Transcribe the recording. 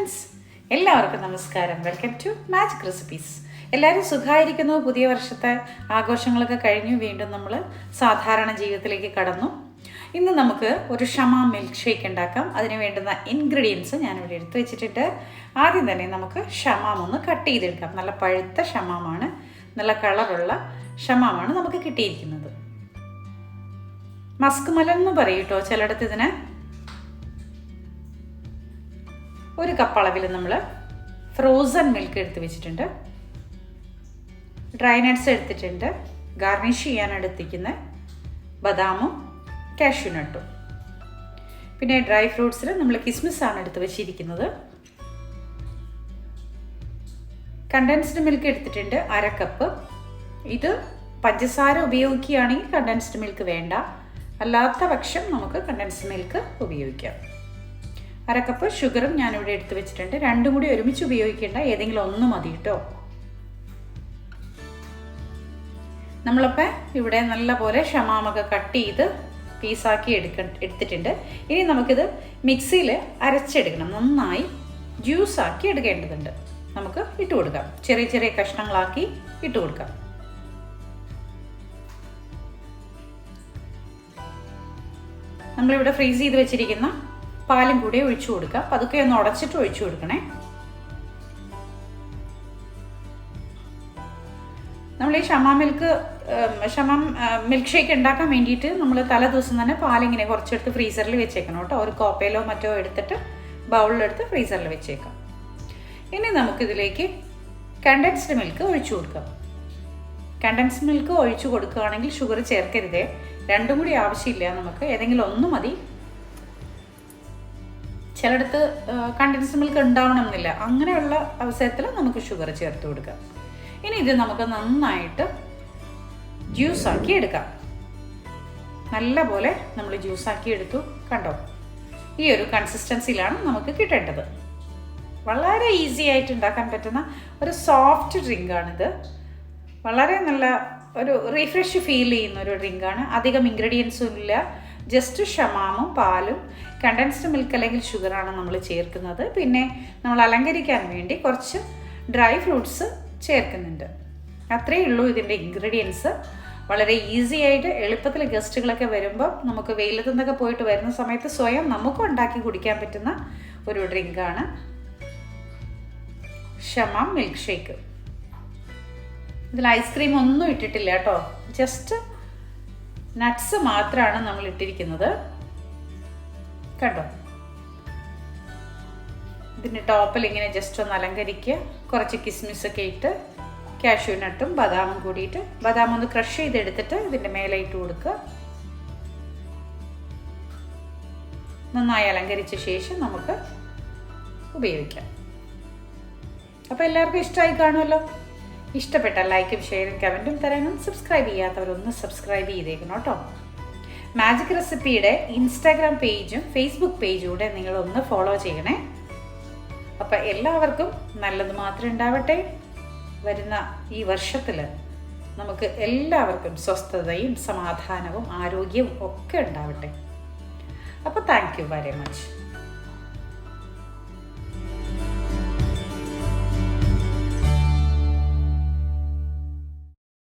Friends, എല്ലാവർക്കും നമസ്കാരം. Welcome to magic recipes. എല്ലാവരും സുഖമായിരിക്കുന്നു. പുതിയ വർഷത്തെ ആഘോഷങ്ങളൊക്കെ കഴിഞ്ഞു വീണ്ടും നമ്മൾ സാധാരണ ജീവിതത്തിലേക്ക് കടന്നു. ഇന്ന് നമുക്ക് ഒരു ഷമാ മിൽക്ക് ഷേക്ക് ഉണ്ടാക്കാം. അതിന് വേണ്ടുന്ന ഇൻഗ്രീഡിയൻസ് ഞാനിവിടെ എടുത്തു വെച്ചിട്ടുണ്ട്. ആദ്യം തന്നെ നമുക്ക് ഷമാം ഒന്ന് കട്ട് ചെയ്തെടുക്കാം. നല്ല പഴുത്ത ഷമാമാണ്, നല്ല കളറുള്ള ഷമാമാണ് നമുക്ക് കിട്ടിയിരിക്കുന്നത്. മസ്ക്മെലൻ എന്ന് പറയും കേട്ടോ ചിലയിടത്ത് ഇതിന്. ഒരു കപ്പ് അളവിൽ നമ്മൾ ഫ്രോസൺ മിൽക്ക് എടുത്ത് വെച്ചിട്ടുണ്ട്. ഡ്രൈ നട്ട്സ് എടുത്തിട്ടുണ്ട്. ഗാർണിഷ് ചെയ്യാൻ എടുത്തിരിക്കുന്ന ബദാമും കാഷ്യൂനട്ടും. പിന്നെ ഡ്രൈ ഫ്രൂട്ട്സിൽ നമ്മൾ കിസ്മിസാണ് എടുത്ത് വെച്ചിരിക്കുന്നത്. കണ്ടൻസ്ഡ് മിൽക്ക് എടുത്തിട്ടുണ്ട് 1/2 കപ്പ്. ഇത് പഞ്ചസാര ഉപയോഗിക്കുകയാണെങ്കിൽ കണ്ടൻസ്ഡ് മിൽക്ക് വേണ്ട, അല്ലാത്ത പക്ഷം നമുക്ക് കണ്ടൻസ്ഡ് മിൽക്ക് ഉപയോഗിക്കാം. 1/2 കപ്പ് ഷുഗറും ഞാനിവിടെ എടുത്ത് വെച്ചിട്ടുണ്ട്. രണ്ടും കൂടി ഒരുമിച്ച് ഉപയോഗിക്കേണ്ട, ഏതെങ്കിലും ഒന്ന് മതി കേട്ടോ. നമ്മളപ്പോൾ ഇവിടെ നല്ലപോലെ ഷമാമൊക്കെ കട്ട് ചെയ്ത് പീസാക്കി എടുത്തിട്ടുണ്ട്. ഇനി നമുക്കിത് മിക്സിയിൽ അരച്ചെടുക്കണം. നന്നായി ജ്യൂസാക്കി എടുക്കേണ്ടതുണ്ട്. നമുക്ക് ഇട്ട് കൊടുക്കാം. ചെറിയ ചെറിയ കഷ്ണങ്ങളാക്കി ഇട്ട് കൊടുക്കാം. നമ്മളിവിടെ ഫ്രീസ് ചെയ്ത് വെച്ചിരിക്കുന്ന പാലും കൂടി ഒഴിച്ചു കൊടുക്കാം. പതുക്കെ ഒന്ന് ഉടച്ചിട്ട് ഒഴിച്ചു കൊടുക്കണേ. നമ്മൾ ഈ ഷമാം മിൽക്ക് ഷേക്ക് ഉണ്ടാക്കാൻ വേണ്ടിയിട്ട് നമ്മൾ തലേ ദിവസം തന്നെ പാലിങ്ങനെ കുറച്ചെടുത്ത് ഫ്രീസറിൽ വെച്ചേക്കണം കേട്ടോ. ഒരു കോപ്പയിലോ മറ്റോ എടുത്തിട്ട് ബൗളിലെടുത്ത് ഫ്രീസറിൽ വെച്ചേക്കാം. ഇനി നമുക്കിതിലേക്ക് കണ്ടൻസ്ഡ് മിൽക്ക് ഒഴിച്ചു കൊടുക്കാം. കണ്ടൻസ്ഡ് മിൽക്ക് ഒഴിച്ചു കൊടുക്കുകയാണെങ്കിൽ ഷുഗർ ചേർക്കരുതേ. രണ്ടും കൂടി ആവശ്യമില്ല, നമുക്ക് ഏതെങ്കിലും ഒന്ന് മതി. ചിലയിടത്ത് കണ്ടൻസ്ഡ് മിൽക്ക് ഉണ്ടാവണം എന്നില്ല. അങ്ങനെയുള്ള അവസരത്തിൽ നമുക്ക് ഷുഗർ ചേർത്ത് കൊടുക്കാം. ഇനി ഇത് നമുക്ക് നന്നായിട്ട് ജ്യൂസാക്കി എടുക്കാം. നല്ല പോലെ നമ്മൾ ജ്യൂസാക്കി എടുത്തു. കണ്ടോ, ഈ ഒരു കൺസിസ്റ്റൻസിയിലാണ് നമുക്ക് കിട്ടേണ്ടത്. വളരെ ഈസി ആയിട്ട് ഉണ്ടാക്കാൻ പറ്റുന്ന ഒരു സോഫ്റ്റ് ഡ്രിങ്കാണിത്. വളരെ നല്ല ഒരു റീഫ്രഷ് ഫീൽ ചെയ്യുന്ന ഒരു ഡ്രിങ്കാണ്. അധികം ഇൻഗ്രീഡിയൻസും ഇല്ല. ജസ്റ്റ് ഷമാമും പാലും കണ്ടൻസ്ഡ് മിൽക്ക് അല്ലെങ്കിൽ ഷുഗറാണ് നമ്മൾ ചേർക്കുന്നത്. പിന്നെ നമ്മൾ അലങ്കരിക്കാൻ വേണ്ടി കുറച്ച് ഡ്രൈ ഫ്രൂട്ട്സ് ചേർക്കുന്നുണ്ട്. അത്രയേ ഉള്ളൂ ഇതിൻ്റെ ഇൻഗ്രീഡിയൻസ്. വളരെ ഈസി ആയിട്ട് എളുപ്പത്തിൽ ഗസ്റ്റുകളൊക്കെ വരുമ്പോൾ നമുക്ക് വെയിലത്തു നിന്നൊക്കെ പോയിട്ട് വരുന്ന സമയത്ത് സ്വയം നമുക്ക് ഉണ്ടാക്കി കുടിക്കാൻ പറ്റുന്ന ഒരു ഡ്രിങ്കാണ് ഷമാം മിൽക്ക് ഷേക്ക്. ഇതിൽ ഐസ്ക്രീം ഒന്നും ഇട്ടിട്ടില്ല കേട്ടോ. ജസ്റ്റ് നട്ട്സ് മാത്രമാണ് നമ്മൾ ഇട്ടിരിക്കുന്നത്. കണ്ടോ, ഇതിൻ്റെ ടോപ്പിൽ ഇങ്ങനെ ജസ്റ്റ് ഒന്ന് അലങ്കരിക്കുക. കുറച്ച് കിസ്മിസൊക്കെ ഇട്ട് കാഷ്യൂ നട്ടും ബദാമും കൂടിയിട്ട്, ബദാം ഒന്ന് ക്രഷ് ചെയ്തെടുത്തിട്ട് ഇതിൻ്റെ മേലെ ഇട്ട് കൊടുക്കുക. നന്നായി അലങ്കരിച്ച ശേഷം നമുക്ക് ഉപയോഗിക്കാം. അപ്പോൾ എല്ലാവർക്കും ഇഷ്ടമായി കാണുമല്ലോ. ഇഷ്ടപ്പെട്ടാൽ ലൈക്കും ഷെയറും കമൻറ്റും തരാനും സബ്സ്ക്രൈബ് ചെയ്യാത്തവരൊന്ന് സബ്സ്ക്രൈബ് ചെയ്തേക്കണം കേട്ടോ. മാജിക് റെസിപ്പിയുടെ ഇൻസ്റ്റാഗ്രാം പേജും ഫേസ്ബുക്ക് പേജും കൂടെ നിങ്ങളൊന്ന് ഫോളോ ചെയ്യണേ. അപ്പം എല്ലാവർക്കും നല്ലത് മാത്രം ഉണ്ടാവട്ടെ. വരുന്ന ഈ വർഷത്തിൽ നമുക്ക് എല്ലാവർക്കും സ്വസ്ഥതയും സമാധാനവും ആരോഗ്യവും ഒക്കെ ഉണ്ടാവട്ടെ. അപ്പോൾ താങ്ക് യു വെരി മച്ച്.